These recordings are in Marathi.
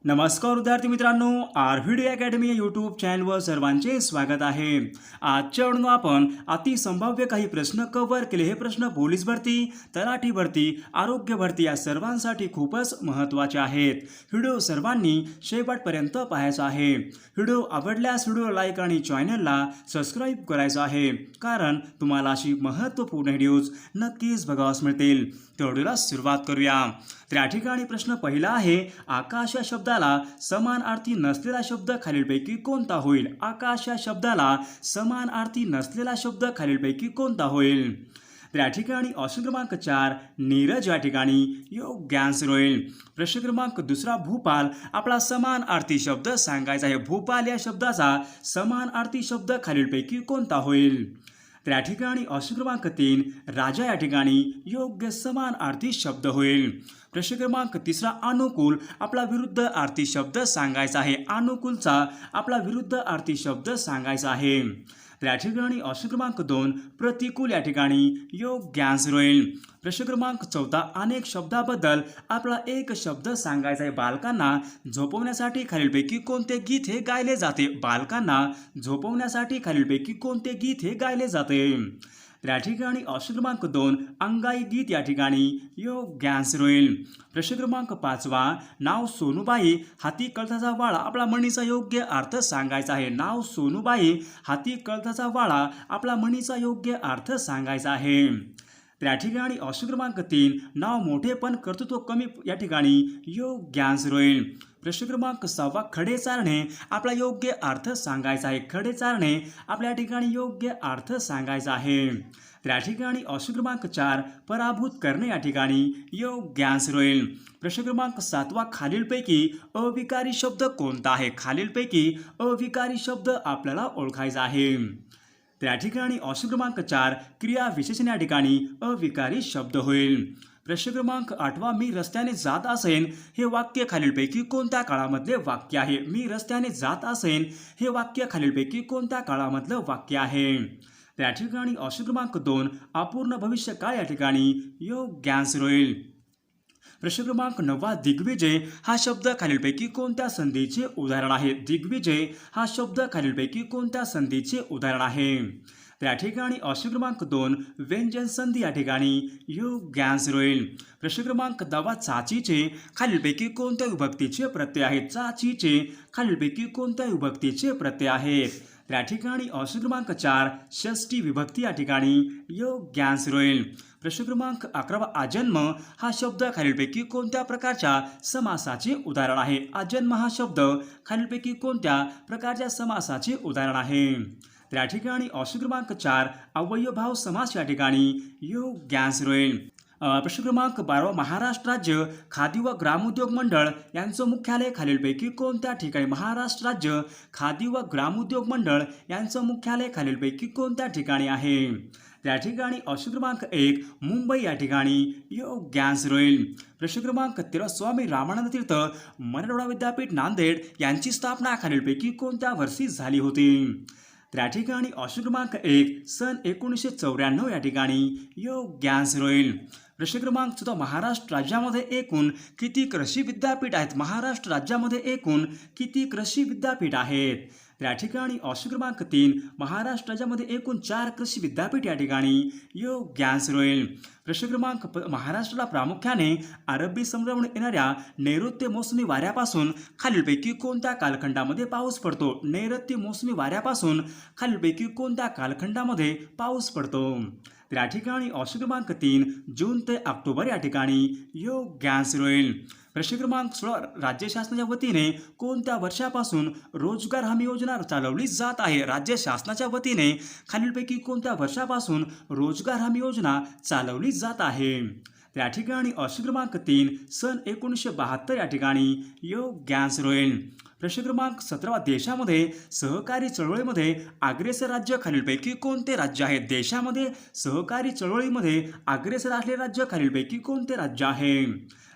नमस्कार विद्यार्थी मित्रांनो, आरव्हीडी अकॅडमी या यूट्यूब चॅनलवर सर्वांचे स्वागत आहे। आजच्या व्हिडिओत आपण अतिसंभाव्य काही प्रश्न कव्हर केले। हे प्रश्न पोलीस भरती, तलाठी भरती, आरोग्य भरती या सर्वांसाठी खूपच महत्त्वाचे आहेत। व्हिडिओ सर्वांनी शेवटपर्यंत पाहायचा आहे। व्हिडिओ आवडल्यास व्हिडिओ लाईक आणि चॅनलला सबस्क्राईब करायचं आहे, कारण तुम्हाला अशी महत्त्वपूर्ण व्हिडिओज नक्कीच बघावयास मिळतील। तर व्हिडिओला सुरुवात करूया। तर या ठिकाणी प्रश्न पहिला आहे, आकाश या शब्दाला समानार्थी नसलेला शब्द खालीलपैकी कोणता होईल? आकाश या शब्दाला समानार्थी नसलेला शब्द खालीलपैकी कोणता होईल? तर या ठिकाणी ऑप्शन क्रमांक 4 नीरज या ठिकाणी योग्य आन्सर होईल। प्रश्न क्रमांक दुसरा भूपाल आपला समानार्थी शब्द सांगायचा आहे। भूपाल या शब्दाचा समानार्थी शब्द खालीलपैकी कोणता होईल? तर या ठिकाणी ऑप्शन क्रमांक 3 राजा या ठिकाणी योग्य समानार्थी शब्द होईल। प्रश्न क्रमांक तिसरा अनुकूल आपला विरुद्ध अर्थी शब्द सांगायचा आहे। अनुकूलचा आपला विरुद्ध अर्थी शब्द सांगायचा आहे। तर या ठिकाणी ऑप्शन क्रमांक 2 प्रतिकूल या ठिकाणी योग्य आन्सर होईल। प्रश्न क्रमांक 14 अनेक शब्दाबद्दल आपला एक शब्द सांगायचा आहे। बालकांना झोपवण्यासाठी खालीलपैकी कोणते गीत हे गायले जाते? बालकांना झोपवण्यासाठी खालीलपैकी कोणते गीत हे गायले जाते? तर या ठिकाणी ऑप्शन क्रमांक 2 अंगाई गीत या ठिकाणी योग्य आन्सर होईल। प्रश्न क्रमांक 5 नाव सोनूबाई हाती कळथाचा वाळा आपला म्हणीचा योग्य अर्थ सांगायचा आहे। नाव सोनूबाई हाती कळथाचा वाळा आपला म्हणीचा योग्य अर्थ सांगायचा आहे। तर या ठिकाणी ऑप्शन क्रमांक 3 नाव मोठे पण कर्तृत्व कमी या ठिकाणी योग्य आन्सर होईल। प्रश्न क्रमांक 6 खडे चारणे आपला योग्य अर्थ सांगायचा आहे। खडे चारणे आपल्या ठिकाणी योग्य अर्थ सांगायचा आहे। तर या ठिकाणी ऑप्शन क्रमांक 4 पराभूत करणे या ठिकाणी योग्य आन्सर होईल। प्रश्न क्रमांक 7 खालीलपैकी अविकारी शब्द कोणता आहे? खालीलपैकी अविकारी शब्द आपल्याला ओळखायचा आहे। तर या ठिकाणी ऑप्शन क्रमांक 4 क्रिया विशेषण या ठिकाणी अविकारी शब्द होईल। प्रश्न क्रमांक 8 मी रस्त्याने जात असेन हे वाक्य खालीलपैकी कोणत्या काळामधले वाक्य आहे? मी रस्त्याने जात असेन हे वाक्य खालीलपैकी कोणत्या काळामधलं वाक्य आहे? तर या ठिकाणी ऑप्शन क्रमांक 2 अपूर्ण भविष्यकाळ या ठिकाणी योग्य आन्सर होईल। प्रश्न क्रमांक 9 दिग्विजय हा शब्द खालीलपैकी कोणत्या संधीचे उदाहरण आहे? दिग्विजय हा शब्द खालीलपैकी कोणत्या संधीचे उदाहरण आहे? तर या ठिकाणी ऑप्शन क्रमांक 2 व्यंजन संधी या ठिकाणी योग्य आन्सर होईल। प्रश्न क्रमांक 10 चाचीचे खालीलपैकी कोणत्या विभक्तीचे प्रत्यय आहेत? चाचीचे खालीलपैकी कोणत्या विभक्तीचे प्रत्यय आहेत? तर या ठिकाणी ऑप्शन क्रमांक 4 षष्ठी विभक्ती या ठिकाणी योग्य आन्सर होईल। प्रश्न क्रमांक 11 अजन्म हा शब्द खालीलपैकी कोणत्या प्रकारच्या समासाचे उदाहरण आहे? अजन्म हा शब्द खालीलपैकी कोणत्या प्रकारच्या समासाचे उदाहरण आहे? तर या ठिकाणी ऑप्शन क्रमांक 4 अवयभाव समास या ठिकाणी योग्य आन्सर होईल। प्रश्न क्रमांक 12 महाराष्ट्र राज्य खादी व ग्रामोद्योग मंडळ यांचं मुख्यालय खालीलपैकी कोणत्या ठिकाणी? महाराष्ट्र राज्य खादी व ग्रामोद्योग मंडळ यांचं मुख्यालय खालीलपैकी कोणत्या ठिकाणी आहे? त्या ठिकाणी ऑप्शन क्रमांक 1 मुंबई या ठिकाणी योग्य आन्सर होईल। प्रश्न क्रमांक 13 स्वामी रामानंद तीर्थ मराठवाडा विद्यापीठ नांदेड यांची स्थापना खालीलपैकी कोणत्या वर्षी झाली होती? तर या ठिकाणी ऑप्शन क्रमांक 1 सन 1994 या ठिकाणी योग्य आन्सर होईल। प्रश्न क्रमांक 14 महाराष्ट्र राज्यामध्ये एकूण किती कृषी विद्यापीठ आहेत? महाराष्ट्र राज्यामध्ये एकूण किती कृषी विद्यापीठ आहेत? तर या ठिकाणी ऑप्शन क्रमांक 3 महाराष्ट्र राज्यामध्ये एकूण 4 कृषी विद्यापीठ या ठिकाणी योग्य आन्सर होईल। प्रश्न क्रमांक महाराष्ट्राला प्रामुख्याने अरबी समुद्रावरून येणाऱ्या नैऋत्य मोसमी वाऱ्यापासून खालीलपैकी कोणत्या कालखंडामध्ये पाऊस पडतो? नैऋत्य मोसमी वाऱ्यापासून खालीलपैकी कोणत्या कालखंडामध्ये पाऊस पडतो? तर या ठिकाणी ऑप्शन क्रमांक 3 जून ते ऑक्टोबर या ठिकाणी योग्य आन्सर होईल। प्रश्न क्रमांक 16 राज्य शासनाच्या वतीने कोणत्या वर्षापासून रोजगार हमी योजना चालवली जात आहे? राज्य शासनाच्या वतीने खालीलपैकी कोणत्या वर्षापासून रोजगार हमी योजना चालवली जात आहे? त्या ठिकाणी ऑप्शन क्रमांक 3 सन 1972 या ठिकाणी योग्य आन्सर होईल। प्रश्न क्रमांक 17 देशामध्ये सहकारी चळवळीमध्ये अग्रेसर राज्य खालीलपैकी कोणते राज्य आहे? देशामध्ये सहकारी चळवळीमध्ये अग्रेसर असलेले राज्य खालीलपैकी कोणते राज्य आहे?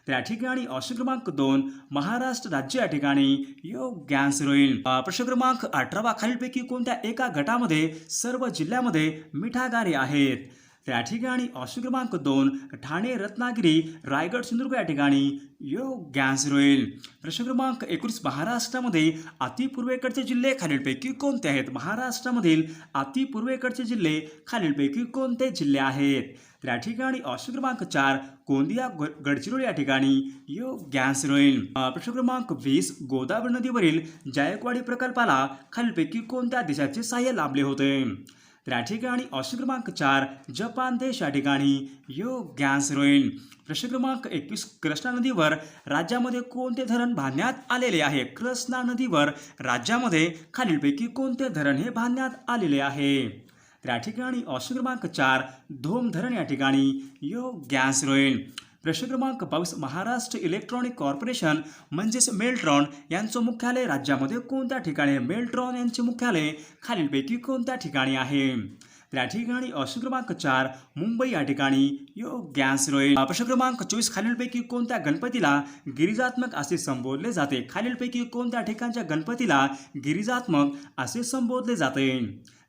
त्या ठिकाणी ऑप्शन क्रमांक 2 महाराष्ट्र राज्य या ठिकाणी योग्य आन्सर होईल। प्रश्न क्रमांक 18 खालीलपैकी कोणत्या एका गटामध्ये सर्व जिल्ह्यामध्ये मिठागारे आहेत? त्या ठिकाणी ऑप्शन क्रमांक 2 ठाणे, रत्नागिरी, रायगड, सिंधुदुर्ग या ठिकाणी योग्य आन्सर होईल. प्रश्न क्रमांक 19 महाराष्ट्रामध्ये अतिपूर्वेकडचे जिल्हे खालीलपैकी कोणते आहेत? महाराष्ट्रामधील अतिपूर्वेकडचे जिल्हे खालीलपैकी कोणते जिल्हे आहेत? त्या ठिकाणी ऑप्शन क्रमांक 4 गोंदिया, गडचिरोली या ठिकाणी योग्य आन्सर होईल. प्रश्न क्रमांक 20 गोदावरी नदीवरील जायकवाडी प्रकल्पाला खालीलपैकी कोणत्या देशाचे सहाय्य लाभले होते? त्या ठिकाणी ऑप्शन क्रमांक 4 जपान देश या ठिकाणी योग्य आन्सर होईल. प्रश्न क्रमांक 21 कृष्णा नदीवर राज्यामध्ये कोणते धरण बांधण्यात आलेले आहे? कृष्णा नदीवर राज्यामध्ये खालीलपैकी कोणते धरण हे बांधण्यात आलेले आहे? त्या ठिकाणी ऑप्शन क्रमांक 4 धोम धरण या ठिकाणी योग्य आन्सर होईल. प्रश्न क्रमांक 22 महाराष्ट्र इलेक्ट्रॉनिक कॉर्पोरेशन म्हणजेच मेल्ट्रॉन यांचं मुख्यालय राज्यामध्ये कोणत्या ठिकाणी आहे? मेल्ट्रॉन यांचे मुख्यालय खालीलपैकी कोणत्या ठिकाणी आहे? त्या ठिकाणी ऑप्शन क्रमांक 4 मुंबई या ठिकाणी योग्य आन्सर होईल. प्रश्न क्रमांक 24 खालीलपैकी कोणत्या गणपतीला गिरिजात्मक असे संबोधले जाते? खालीलपैकी कोणत्या ठिकाणच्या गणपतीला गिरिजात्मक असे संबोधले जाते?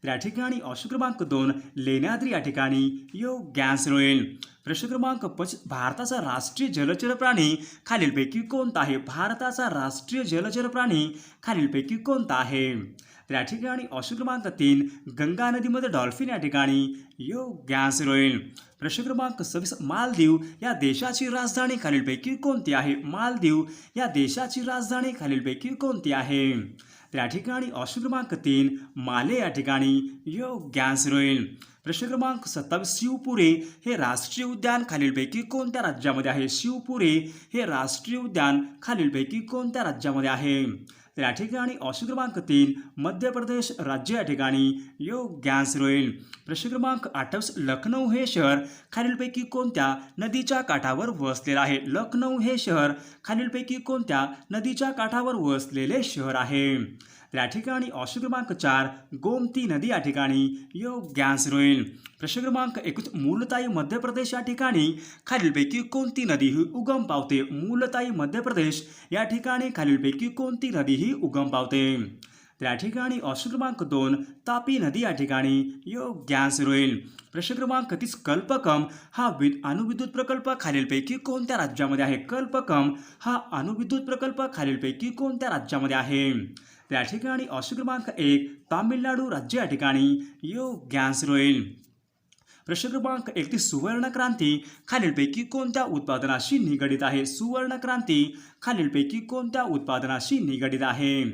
त्या ठिकाणी ऑप्शन क्रमांक 2 लेण्याद्री या ठिकाणी योग्य आन्सर होईल. प्रश्न क्रमांक 25 भारताचा राष्ट्रीय जलचर प्राणी खालीलपैकी कोणता आहे? भारताचा राष्ट्रीय जलचर प्राणी खालीलपैकी कोणता आहे? त्या ठिकाणी ऑप्शन क्रमांक 3 गंगा नदीमध्ये डॉल्फिन या ठिकाणी योग्य आन्सर होईल. प्रश्न क्रमांक 26 मालदीव या देशाची राजधानी खालीलपैकी कोणती आहे? मालदीव या देशाची राजधानी खालीलपैकी कोणती आहे? त्या ठिकाणी ऑप्शन क्रमांक 3 माले या ठिकाणी योग्य आन्सर होईल. प्रश्न क्रमांक 27 शिवपुरी हे राष्ट्रीय उद्यान खालीलपैकी कोणत्या राज्यामध्ये आहे? शिवपुरी हे राष्ट्रीय उद्यान खालीलपैकी कोणत्या राज्यामध्ये आहे? त्या ठिकाणी ऑप्शन क्रमांक 3 मध्य प्रदेश राज्य या ठिकाणी योग्य आन्सर होईल. प्रश्न क्रमांक 28 लखनौ हे शहर खालीलपैकी कोणत्या नदीच्या काठावर वसलेले आहे? लखनौ हे शहर खालीलपैकी कोणत्या नदीच्या काठावर वसलेले शहर आहे? त्या ठिकाणी ऑप्शन क्रमांक 4 गोमती नदी या ठिकाणी योग्य आन्सर होईल. प्रश्न क्रमांक 21 मूलताई मध्य प्रदेश या ठिकाणी खालीलपैकी कोणती नदी ही उगम पावते? मूलताई मध्य प्रदेश या ठिकाणी खालीलपैकी कोणती नदी ही उगम पावते? त्या ठिकाणी ऑप्शन क्रमांक 2 तापी नदी या ठिकाणी योग्य आन्सर होईल. प्रश्न क्रमांक 30 कल्पकम हा अणुविद्युत प्रकल्प खालीलपैकी कोणत्या राज्यामध्ये आहे? कल्पकम हा अणुविद्युत प्रकल्प खालीलपैकी कोणत्या राज्यामध्ये आहे? त्या ठिकाणी ऑप्शन क्रमांक 1 तामिळनाडू राज्य या ठिकाणी योग्य आन्सर होईल. प्रश्न क्रमांक 31 सुवर्णक्रांती खालीलपैकी कोणत्या उत्पादनाशी निगडित आहे? सुवर्णक्रांती खालीलपैकी कोणत्या उत्पादनाशी निगडित आहे?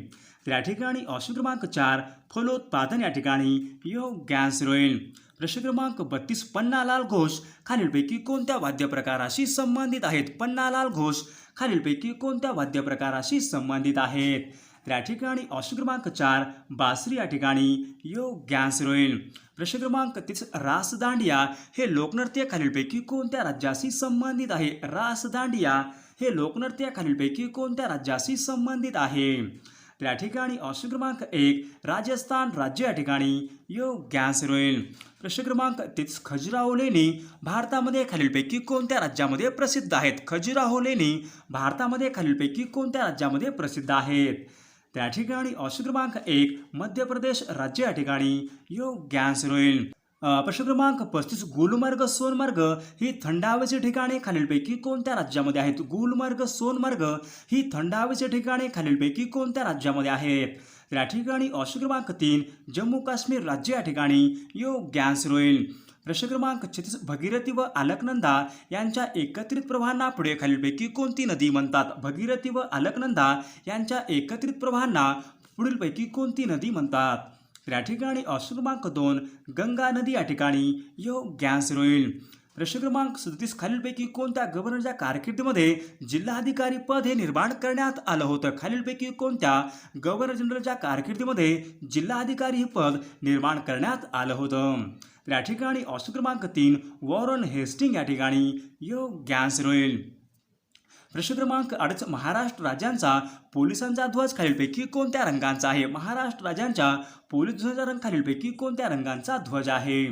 त्या ठिकाणी ऑप्शन क्रमांक 4 फलोत्पादन या ठिकाणी योग्य आन्सर होईल. प्रश्न क्रमांक 32 पन्नालाल घोष खालीलपैकी कोणत्या वाद्यप्रकाराशी संबंधित आहेत? पन्नालाल घोष खालीलपैकी कोणत्या वाद्यप्रकाराशी संबंधित आहेत? त्या ठिकाणी ऑप्शन क्रमांक 4 बासरी या ठिकाणी योग्य आन्सर होईल. प्रश्न क्रमांक 30 रास दांडिया हे लोकनृत्य खालीलपैकी कोणत्या राज्याशी संबंधित आहे? रास दांडिया हे लोकनृत्य खालीलपैकी कोणत्या राज्याशी संबंधित आहे? त्या ठिकाणी ऑप्शन क्रमांक 1 राजस्थान राज्य या ठिकाणी योग्य आन्सर होईल. प्रश्न क्रमांक 33 खजुराहो लेणी भारतामध्ये खालीलपैकी कोणत्या राज्यामध्ये प्रसिद्ध आहेत? खजुराहो लेणी भारतामध्ये खालीलपैकी कोणत्या राज्यामध्ये प्रसिद्ध आहेत? त्या ठिकाणी ऑप्शन क्रमांक 1 मध्य प्रदेश राज्य या ठिकाणी योग्य आन्सर होईल. प्रश्न क्रमांक 35 गुलमर्ग सोनमर्ग ही थंड हवेची ठिकाणे खालीलपैकी कोणत्या राज्यामध्ये आहेत? गुलमर्ग सोनमर्ग ही थंड हवेची ठिकाणे खालीलपैकी कोणत्या राज्यामध्ये आहेत? त्या ठिकाणी ऑप्शन क्रमांक 3 जम्मू काश्मीर राज्य या ठिकाणी योग्य आन्सर होईल. प्रश्न क्रमांक 36 भगीरथी व अलकनंदा यांच्या एकत्रित प्रवाहांना पुढे खालीलपैकी कोणती नदी म्हणतात? भगीरथी व अलकनंदा यांच्या एकत्रित प्रवाहांना पुढीलपैकी कोणती नदी म्हणतात? त्या ठिकाणी ऑप्शन क्रमांक 2 गंगा नदी या ठिकाणी योग्य आन्सर होईल. प्रश्न क्रमांक 37 खालीलपैकी कोणत्या गव्हर्नरच्या कारकिर्दीमध्ये जिल्हाधिकारी पद हे निर्माण करण्यात आलं होतं? खालीलपैकी कोणत्या गव्हर्नर जनरलच्या कारकिर्दीमध्ये जिल्हाधिकारी हे पद निर्माण करण्यात आलं होतं? त्या ठिकाणी ऑप्शन क्रमांक 3 वॉरन हेस्टिंग या ठिकाणी योग्य आन्सर होईल. प्रश्न क्रमांक 38 महाराष्ट्र राज्यांचा पोलिसांचा ध्वज खालीलपैकी कोणत्या रंगांचा आहे? महाराष्ट्र राज्यांच्या पोलीस ध्वजाचा रंग खालीलपैकी कोणत्या रंगांचा ध्वज आहे?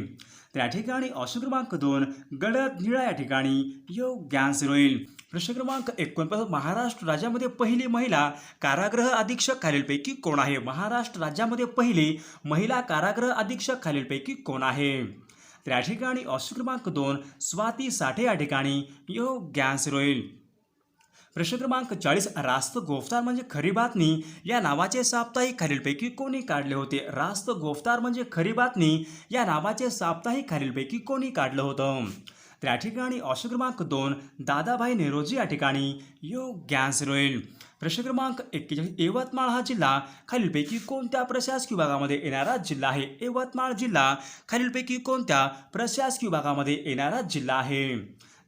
त्या ठिकाणी ऑप्शन क्रमांक 2 गडद निळा या ठिकाणी योग्य आन्सर होईल. प्रश्न क्रमांक 49 महाराष्ट्र राज्यामध्ये पहिली महिला कारागृह अधीक्षक खालीलपैकी कोण आहे? महाराष्ट्र राज्यामध्ये पहिली महिला कारागृह अधीक्षक खालीलपैकी कोण आहे? तर या ठिकाणी ऑप्शन क्रमांक 2 स्वाती साठे या ठिकाणी योग्य आन्सर होईल. प्रश्न क्रमांक 40 रास्त गोफ्तार म्हणजे खरी बातमी या नावाचे साप्ताहिक खालीलपैकी कोणी काढले होते. रास्त गोफ्तार म्हणजे खरी बातमी या नावाचे साप्ताहिक खालीलपैकी कोणी काढलं होतं. तर या ठिकाणी ऑप्शन क्रमांक 2 दादाभाई नेरोजी या ठिकाणी योग्य आन्सर होईल. प्रश्न क्रमांक 41 यवतमाळ हा जिल्हा खालीलपैकी कोणत्या प्रशासकीय विभागामध्ये येणारा जिल्हा आहे. यवतमाळ जिल्हा खालीलपैकी कोणत्या प्रशासकीय विभागामध्ये येणारा जिल्हा आहे.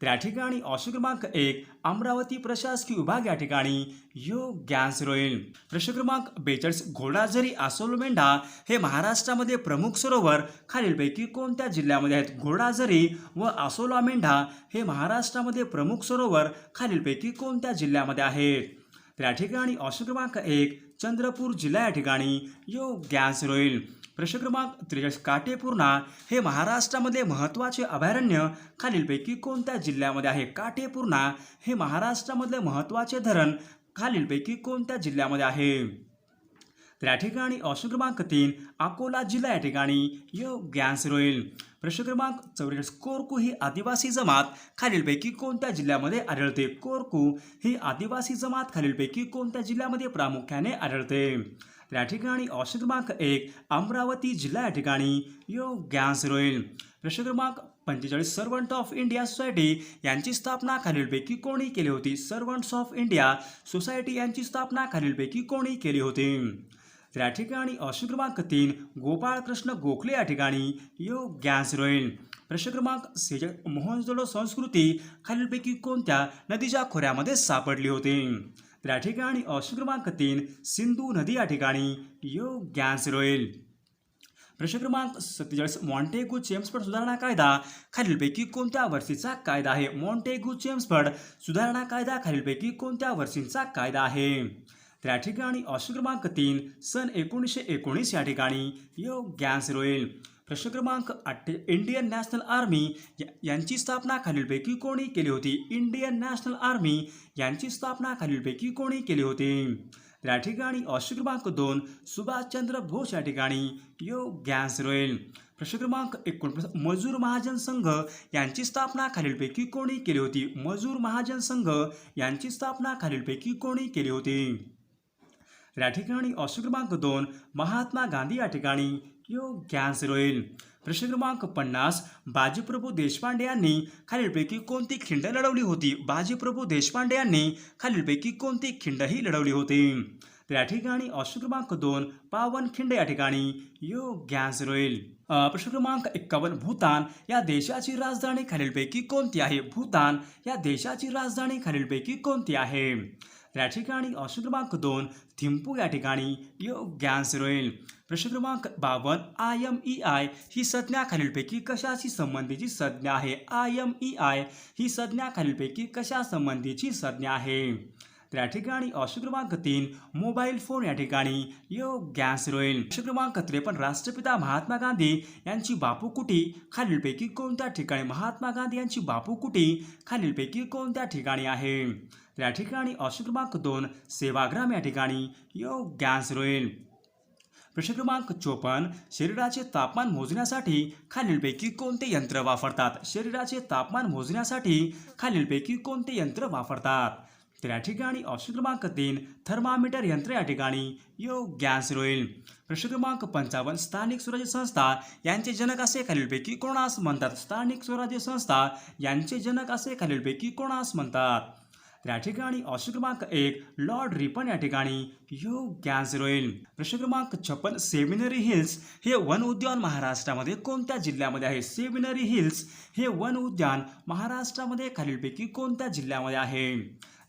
तर या ठिकाणी ऑप्शन क्रमांक 1 अमरावती प्रशासकीय विभाग या ठिकाणी योग्य आन्सर होईल. प्रश्न क्रमांक 42 घोडाझरी आसोलमेंढा हे महाराष्ट्रामध्ये प्रमुख सरोवर खालीलपैकी कोणत्या जिल्ह्यामध्ये आहेत. घोडाझरी व आसोलामेंढा हे महाराष्ट्रामध्ये प्रमुख सरोवर खालीलपैकी कोणत्या जिल्ह्यामध्ये आहेत. तर या ठिकाणी ऑप्शन क्रमांक 1 चंद्रपूर जिल्हा या ठिकाणी योग्य आन्सर होईल. प्रश्न क्रमांक 43 काटेपूर्णा हे महाराष्ट्रामध्ये महत्त्वाचे अभयारण्य खालीलपैकी कोणत्या जिल्ह्यामध्ये आहे. काटेपूर्णा हे महाराष्ट्रामधले महत्त्वाचे धरण खालीलपैकी कोणत्या जिल्ह्यामध्ये आहे. तर या ठिकाणी ऑप्शन क्रमांक 3 अकोला जिल्हा या ठिकाणी योग्य आन्सर होईल. प्रश्न क्रमांक 44 कोरकू ही आदिवासी जमात खालीलपैकी कोणत्या जिल्ह्यामध्ये आढळते. कोरकू ही आदिवासी जमात खालीलपैकी कोणत्या जिल्ह्यामध्ये प्रामुख्याने आढळते. तर या ठिकाणी ऑप्शन क्रमांक 1 अमरावती जिल्हा या ठिकाणी योग्य आन्सर होईल. प्रश्न क्रमांक 45 सर्वंट ऑफ इंडिया सोसायटी यांची स्थापना खालीलपैकी कोणी केली होती. सर्वंट्स ऑफ इंडिया सोसायटी यांची स्थापना खालीलपैकी कोणी केली होती. तर या ठिकाणी ऑप्शन क्रमांक 3 गोपाळकृष्ण गोखले या ठिकाणी योग्य आन्सर होईल. प्रश्न क्रमांक 46 मोहनजोदडो संस्कृती खालीलपैकी कोणत्या नदीच्या खोऱ्यामध्ये सापडली होती. तर या ठिकाणी ऑप्शन क्रमांक 3 सिंधू नदी या ठिकाणी योग्य आन्सर होईल. प्रश्न क्रमांक 47 मॉन्टेगू चेम्सफर्ड सुधारणा कायदा खालीलपैकी कोणत्या वर्षीचा कायदा आहे. मॉन्टेगू चेम्सफर्ड सुधारणा कायदा खालीलपैकी कोणत्या वर्षींचा कायदा आहे. तर या ठिकाणी ऑप्शन क्रमांक 3 सन 1919 या ठिकाणी योग्य आन्सर होईल. प्रश्न क्रमांक 8 इंडियन नॅशनल आर्मी यांची स्थापना खालीलपैकी कोणी केली होती. इंडियन नॅशनल आर्मी यांची स्थापना खालीलपैकी कोणी केली होती. तर या ठिकाणी ऑप्शन क्रमांक 2 सुभाषचंद्र बोस या ठिकाणी योग्य आन्सर होईल. प्रश्न क्रमांक 49 मजूर महाजन संघ यांची स्थापना खालीलपैकी कोणी केली होती. मजूर महाजन संघ यांची स्थापना खालीलपैकी कोणी केली होती. तर या ठिकाणी ऑप्शन क्रमांक 2 महात्मा गांधी या ठिकाणी योग्य आन्सर होईल. प्रश्न क्रमांक 50 बाजीप्रभू देशपांडे यांनी खालीलपैकी कोणती खिंड लढवली होती. बाजीप्रभू देशपांडे यांनी खालीलपैकी कोणती खिंड ही लढवली होती. तर या ठिकाणी ऑप्शन क्रमांक 2 पावनखिंड या ठिकाणी योग्य आन्सर होईल. प्रश्न क्रमांक 51 भूतान या देशाची राजधानी खालीलपैकी कोणती आहे. भूतान या देशाची राजधानी खालीलपैकी कोणती आहे. तर या ठिकाणी ऑप्शन क्रमांक 2 थिम्पू या ठिकाणी योग्य आन्सर होईल. प्रश्न क्रमांक 52 IMEI ही संज्ञा खालीलपैकी कशाशी संबंधीची संज्ञा आहे. IMEI ही संज्ञा खालीलपैकी कशा संबंधीची संज्ञा आहे. तर या ठिकाणी ऑप्शन क्रमांक 3 मोबाईल फोन या ठिकाणी योग्य आन्सर होईल. प्रश्न क्रमांक 53 राष्ट्रपिता महात्मा गांधी यांची बापू कुटी खालीलपैकी कोणत्या ठिकाणी. महात्मा गांधी यांची बापू कुटी खालीलपैकी कोणत्या ठिकाणी आहे. तर या ठिकाणी ऑप्शन क्रमांक 2 सेवाग्राम या ठिकाणी योग्य आन्सर होईल. प्रश्न क्रमांक 54 शरीराचे तापमान मोजण्यासाठी खालीलपैकी कोणते यंत्र वापरतात. शरीराचे तापमान मोजण्यासाठी खालीलपैकी कोणते यंत्र वापरतात. तर या ठिकाणी ऑप्शन क्रमांक 3 थर्मामीटर यंत्र या ठिकाणी योग्य आन्सर होईल. प्रश्न क्रमांक 55 स्थानिक स्वराज्य संस्था यांचे जनक असे खालीलपैकी कोणास म्हणतात. स्थानिक स्वराज्य संस्था यांचे जनक असे खालीलपैकी कोणास म्हणतात. तर या ठिकाणी ऑप्शन क्रमांक 1 लॉर्ड रिपन या ठिकाणी योग्य आन्सर होईल. प्रश्न क्रमांक 56 सेमिनरी हिल्स हे वन उद्यान महाराष्ट्रामध्ये कोणत्या जिल्ह्यामध्ये आहे. सेमिनरी हिल्स हे वन उद्यान महाराष्ट्रामध्ये खालीलपैकी कोणत्या जिल्ह्यामध्ये आहे.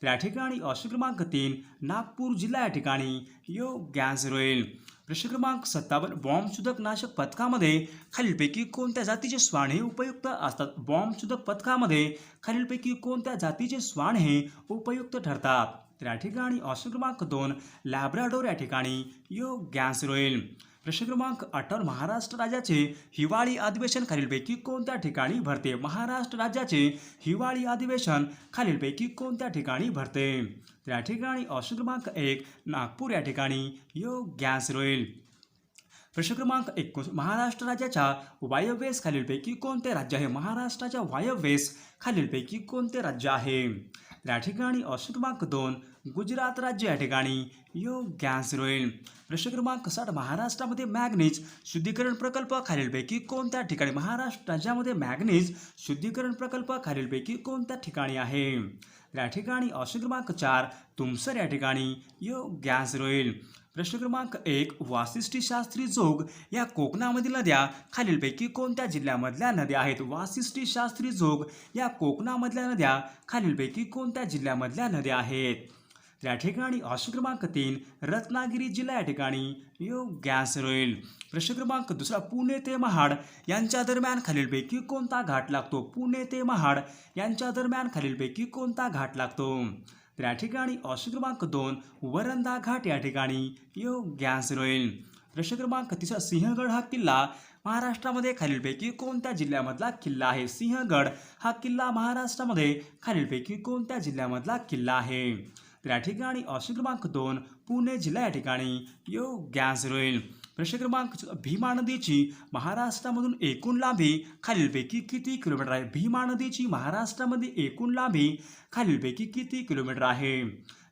तर या ठिकाणी ऑप्शन क्रमांक 3 नागपूर जिल्हा या ठिकाणी योग्य आन्सर होईल. प्रश्न क्रमांक 57 बॉम्बशोधक नाशक पथकामध्ये खालीलपैकी कोणत्या जातीचे श्वान हे उपयुक्त असतात. बॉम्बशोधक पथकामध्ये खालीलपैकी कोणत्या जातीचे श्वान हे उपयुक्त ठरतात. तर या ठिकाणी ऑप्शन क्रमांक 2 लॅब्राडोर या ठिकाणी योग्य आन्सर होईल. प्रश्न क्रमांक 58 महाराष्ट्र राज्याचे हिवाळी अधिवेशन खालीलपैकी कोणत्या ठिकाणी भरते. महाराष्ट्र राज्याचे हिवाळी अधिवेशन खालीलपैकी कोणत्या ठिकाणी भरते. तर या ठिकाणी ऑप्शन क्रमांक 1 नागपूर या ठिकाणी योग्य आन्सर होईल. प्रश्न क्रमांक 21 महाराष्ट्र राज्याच्या वायव्येस खालीलपैकी कोणते राज्य आहे? महाराष्ट्राच्या वायव्येस खालीलपैकी कोणते राज्य आहे? या ठिकाणी ऑप्शन क्रमांक 2 गुजरात राज्य या ठिकाणी योग्य आन्सर होईल. प्रश्न क्रमांक 60 महाराष्ट्रामध्ये मॅग्नीज शुद्धीकरण प्रकल्प खालीलपैकी कोणत्या ठिकाणी? महाराष्ट्र राज्यामध्ये मॅग्नीज शुद्धीकरण प्रकल्प खालीलपैकी कोणत्या ठिकाणी आहे? या ठिकाणी ऑप्शन क्रमांक 4 तुमसर या ठिकाणी योग्य आन्सर होईल. प्रश्न क्रमांक 1 वाशिष्ठी शास्त्री जोग या कोकणामधील नद्या खालीलपैकी कोणत्या जिल्ह्यामधल्या नद्या आहेत? वाशिष्ठी शास्त्री जोग या कोकणामधल्या नद्या खालीलपैकी कोणत्या जिल्ह्यामधल्या नद्या आहेत? या ठिकाणी ऑप्शन क्रमांक 3 रत्नागिरी जिल्हा या ठिकाणी योग्य आन्सर होईल. प्रश्न क्रमांक 2 पुणे ते महाड यांच्या दरम्यान खालीलपैकी कोणता घाट लागतो? पुणे ते महाड यांच्या दरम्यान खालीलपैकी कोणता घाट लागतो? तर या ठिकाणी ऑप्शन क्रमांक 2 वरंधा घाट या ठिकाणी योग्य आन्सर होईल. प्रश्न क्रमांक 3 सिंहगड हा किल्ला महाराष्ट्रामध्ये खालीलपैकी कोणत्या जिल्ह्यामधला किल्ला आहे? सिंहगड हा किल्ला महाराष्ट्रामध्ये खालीलपैकी कोणत्या जिल्ह्यामधला किल्ला आहे? तर या ठिकाणी ऑप्शन क्रमांक 2 पुणे जिल्हा या ठिकाणी योग्य आन्सर होईल. प्रश्न क्रमांक भीमा नदीची महाराष्ट्रामधून एकूण लांबी खालीलपैकी किती किलोमीटर आहे? भीमा नदीची महाराष्ट्रामध्ये एकूण लांबी खालीलपैकी किती किलोमीटर आहे?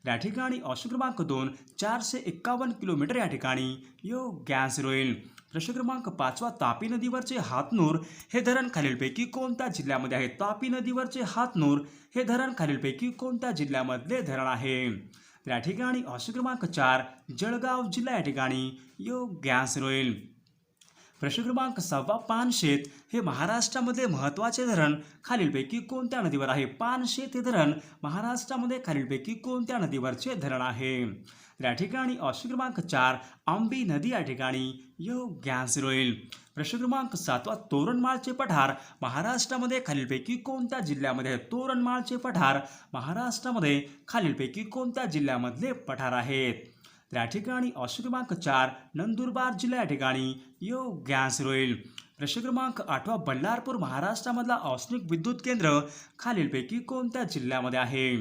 या ठिकाणी ऑप्शन क्रमांक 2 451 किलोमीटर या ठिकाणी योग्य आन्सर होईल. प्रश्न क्रमांक 5 तापी नदीवरचे हातनूर हे धरण खालीलपैकी कोणत्या जिल्ह्यामध्ये आहे? तापी नदीवरचे हातनूर हे धरण खालीलपैकी कोणत्या जिल्ह्यामधले धरण आहे? या ठिकाणी ऑप्शन क्रमांक 4 जळगाव जिल्हा या ठिकाणी योग्य आन्सर होईल. प्रश्न क्रमांक 6 पानशेत हे महाराष्ट्रामध्ये महत्त्वाचे धरण खालीलपैकी कोणत्या नदीवर आहे? पानशेत हे धरण महाराष्ट्रामध्ये खालीलपैकी कोणत्या नदीवरचे धरण आहे? या ठिकाणी ऑप्शन क्रमांक 4 आंबी नदी या ठिकाणी योग्य आन्सर होईल. प्रश्न क्रमांक 7 तोरणमाळचे पठार महाराष्ट्रामध्ये खालीलपैकी कोणत्या जिल्ह्यामध्ये आहे? तोरणमाळचे पठार महाराष्ट्रामध्ये खालीलपैकी कोणत्या जिल्ह्यामधले पठार आहेत? या ठिकाणी ऑप्शन क्रमांक 4 नंदुरबार जिल्हा या ठिकाणी योग्य आन्सर होईल. प्रश्न क्रमांक 8 बल्लारपूर महाराष्ट्रामधला औष्णिक विद्युत केंद्र खालीलपैकी कोणत्या जिल्ह्यामध्ये आहे?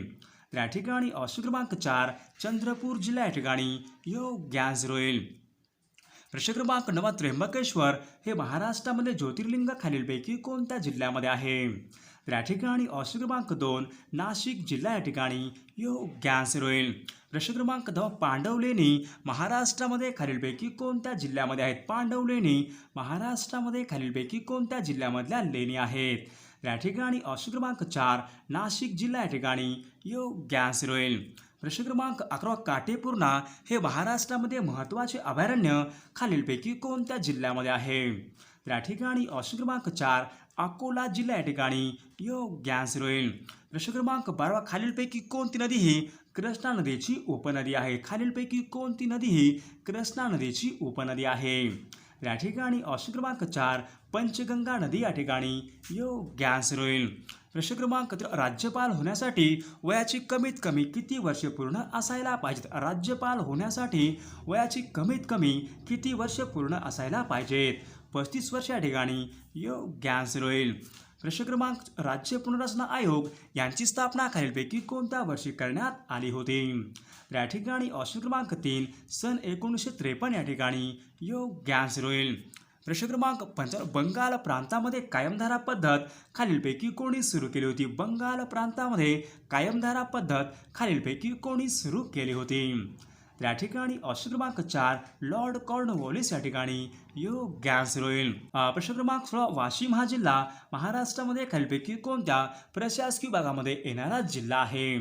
या ठिकाणी ऑप्शन क्रमांक 4 चंद्रपूर जिल्हा या ठिकाणी योग्य आन्सर होईल. प्रश्न क्रमांक 9 त्र्यंबकेश्वर हे महाराष्ट्रामध्ये ज्योतिर्लिंग खालीलपैकी कोणत्या जिल्ह्यामध्ये आहे? या ठिकाणी ऑप्शन क्रमांक 2 नाशिक जिल्हा या ठिकाणी योग्य आन्सर होईल. प्रश्न क्रमांक 10 पांडवलेणी महाराष्ट्रामध्ये खालीलपैकी कोणत्या जिल्ह्यामध्ये आहेत? पांडवलेणी महाराष्ट्रामध्ये खालीलपैकी कोणत्या जिल्ह्यामधल्या लेणी आहेत? या ठिकाणी ऑप्शन क्रमांक 4 नाशिक जिल्हा या ठिकाणी योग्य आन्सर होईल. प्रश्न क्रमांक 11 काटेपूर्णा हे महाराष्ट्रामध्ये महत्त्वाचे अभयारण्य खालीलपैकी कोणत्या जिल्ह्यामध्ये आहे? या ठिकाणी ऑप्शन क्रमांक 4 अकोला जिल्हा या ठिकाणी योग्य आन्सर होईल. प्रश्न क्रमांक 12 खालीलपैकी कोणती नदी ही कृष्णा नदीची उपनदी आहे? खालीलपैकी कोणती नदी ही कृष्णा नदीची उपनदी आहे? या ठिकाणी ऑप्शन क्रमांक 4 पंचगंगा नदी या ठिकाणी योग्य आन्सर होईल. प्रश्न क्रमांक 13 राज्यपाल होण्यासाठी वयाची कमीत कमी किती वर्षे पूर्ण असायला पाहिजेत? राज्यपाल होण्यासाठी वयाची कमीत कमी किती वर्ष पूर्ण असायला पाहिजेत? 35 वर्ष या ठिकाणी योग्य आन्सर होईल. प्रश्न क्रमांक राज्य पुनर्रचना आयोग यांची स्थापना खालीलपैकी कोणत्या वर्षी करण्यात आली होती? या ठिकाणी ऑप्शन क्रमांक 3 सन 1953 या ठिकाणी योग्य आन्सर होईल. प्रश्न क्रमांक 55 बंगाल प्रांतामध्ये कायमधारा पद्धत खालीलपैकी कोणी सुरू केली होती? बंगाल प्रांतामध्ये कायमधारा पद्धत खालीलपैकी कोणी सुरू केली होती? या ठिकाणी ऑप्शन क्रमांक 4 लॉर्ड कॉर्नवॉलिस या ठिकाणी योग्य आन्सर होईल. प्रश्न क्रमांक 16 वाशिम हा जिल्हा महाराष्ट्रामध्ये खालीलपैकी कोणत्या प्रशासकीय विभागामध्ये येणारा जिल्हा आहे?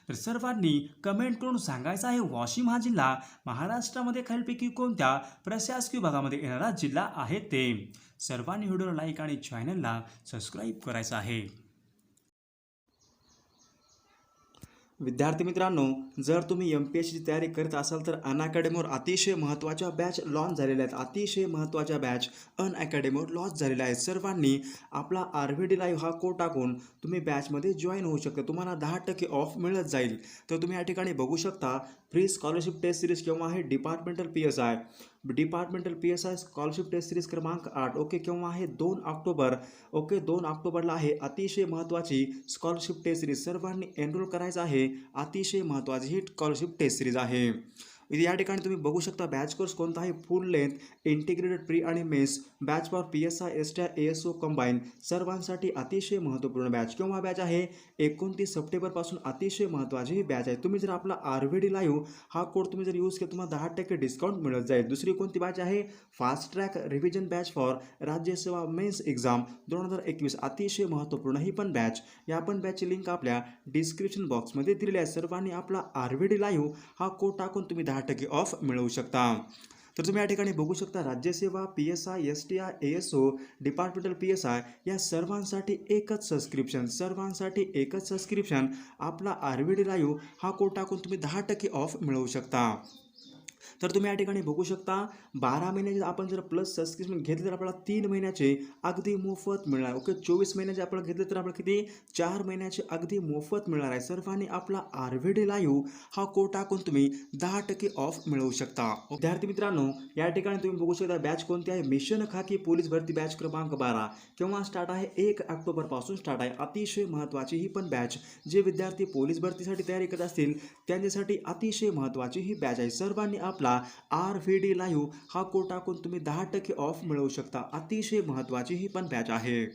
तर सर्वांनी कमेंट करून सांगायचं आहे वाशिम हा जिल्हा महाराष्ट्रामध्ये खालीलपैकी कोणत्या प्रशासकीय विभागामध्ये येणारा जिल्हा आहे ते. सर्वांनी व्हिडिओला लाईक आणि चॅनलला सबस्क्राईब करायचं आहे. विद्यार्थी मित्रांनो, जर तुम्ही MPSCची तयारी करत असाल तर अनअकॅडमीवर अतिशय महत्त्वाच्या बॅच लॉन्च झालेल्या आहेत. अतिशय महत्त्वाच्या बॅच अनअकॅडमीवर लॉन्च झालेल्या आहेत. सर्वांनी आपला RVD लाईव्ह हा कोड टाकून तुम्ही बॅचमध्ये जॉईन होऊ शकता. तुम्हाला 10% ऑफ मिळत जाईल. तर तुम्ही या ठिकाणी बघू शकता फ्री स्कॉलरशिप टेस्ट सिरीज केव्हा आहे? Departmental PSI scholarship test series क्रमांक 8 ओके. केव्हा आहे? 2 ऑक्टोबर ओके. 2 ऑक्टोबरला आहे. अतिशय महत्त्वाची स्कॉलरशिप टेस्ट सिरीज सर्वांनी एनरोल करायचं आहे. अतिशय महत्त्वाची ही स्कॉलरशिप टेस्ट सिरीज आहे. या ठिकाणी तुम्ही बघू शकता बॅच कोर्स कोणता आहे, फुल लेंथ इंटिग्रेटेड प्री आणि mess batch for PSI STI ASO combine सर्वांसाठी अतिशय महत्त्वपूर्ण बॅच किंवा हा बॅच आहे 29 सप्टेंबरपासून अतिशय महत्त्वाची ही बॅच आहे. तुम्ही जर आपला RVD लाईव्ह हा कोड तुम्ही जर यूज केला तुम्हाला 10% डिस्काउंट मिळत जाईल. दुसरी कोणती बॅच आहे, fast track revision batch for Rajyaseva mains exam 2021 अतिशय महत्त्वपूर्ण ही पण बॅच. या पण बॅचची लिंक आपल्या डिस्क्रिप्शन बॉक्समध्ये दिलेली आहे. सर्वांनी आपला RVD लाईव्ह हा कोड टाकून तुम्ही 10% ऑफ मिळवू शकता. तर तुम्ही या ठिकाणी बघू शकता राज्यसेवा PSI STI ASO departmental PSI या सर्वांसाठी एकच सबस्क्रिप्शन आपला RVD लाईव्ह हा कोड टाकून तुम्ही 10% ऑफ मिळवू शकता. तर तुम्ही या ठिकाणी बघू शकता 12 महिन्याचे आपण जर प्लस सबस्क्रिप्शन घेतले तर आपल्याला 3 महिन्याचे अगदी मोफत मिळणार. ओके, 24 महिन्याचे आपण घेतले तर आपल्याला किती 4 महिन्याचे अगदी मोफत मिळणार आहे. सर्वांनी आपला RVD लाईव्ह हा कोड टाकून तुम्ही 10% ऑफ मिळवू शकता. विद्यार्थी मित्रांनो, या ठिकाणी तुम्ही बघू शकता बॅच कोणती आहे, मिशन खाकी पोलीस भरती बॅच क्रमांक 12 केव्हा स्टार्ट आहे, 1 ऑक्टोबरपासून स्टार्ट आहे. अतिशय महत्त्वाची ही पण बॅच. जे विद्यार्थी पोलीस भरतीसाठी तयारी करत असतील त्यांच्यासाठी अतिशय महत्त्वाची ही बॅच आहे. सर्वांनी आपला RVD लाईव्ह हा कोड टाकून तुम्ही 10% ऑफ मिळवू शकता. अतिशय महत्त्वाची ही पण बॅच आहे.